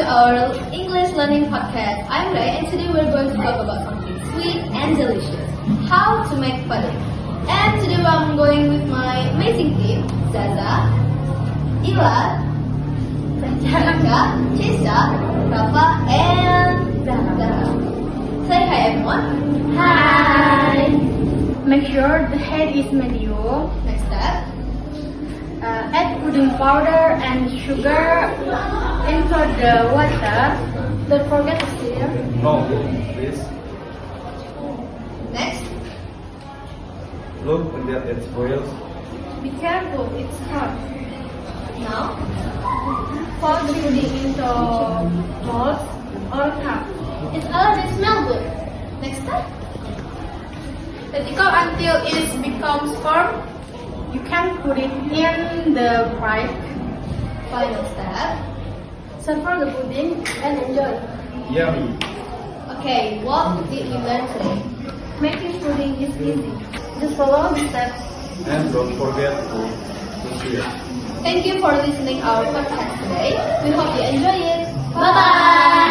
to our English learning podcast. I'm Ray and today we're going to talk about something sweet and delicious. How to make pudding. And today I'm going with my amazing team, Zaza, Ila, Jaka, Chesa, Rafa, and Zara. Say hi everyone. Hi! Make sure the head is medium. Next step. Add pudding powder and sugar into the water. Don't forget to stir. No, please. Next. Look when that it boils. Be careful, it's hot. Now. Pour the pudding into molds or cup. It's already smell good. Next step. Let it cook until it becomes firm. You can put it in the fry. Final step. Serve the pudding and enjoy. Yummy. Okay, what did we learn today? Making pudding is easy. Just follow the steps. And don't forget to share. Thank you for listening our podcast today. We hope you enjoy it. Bye bye.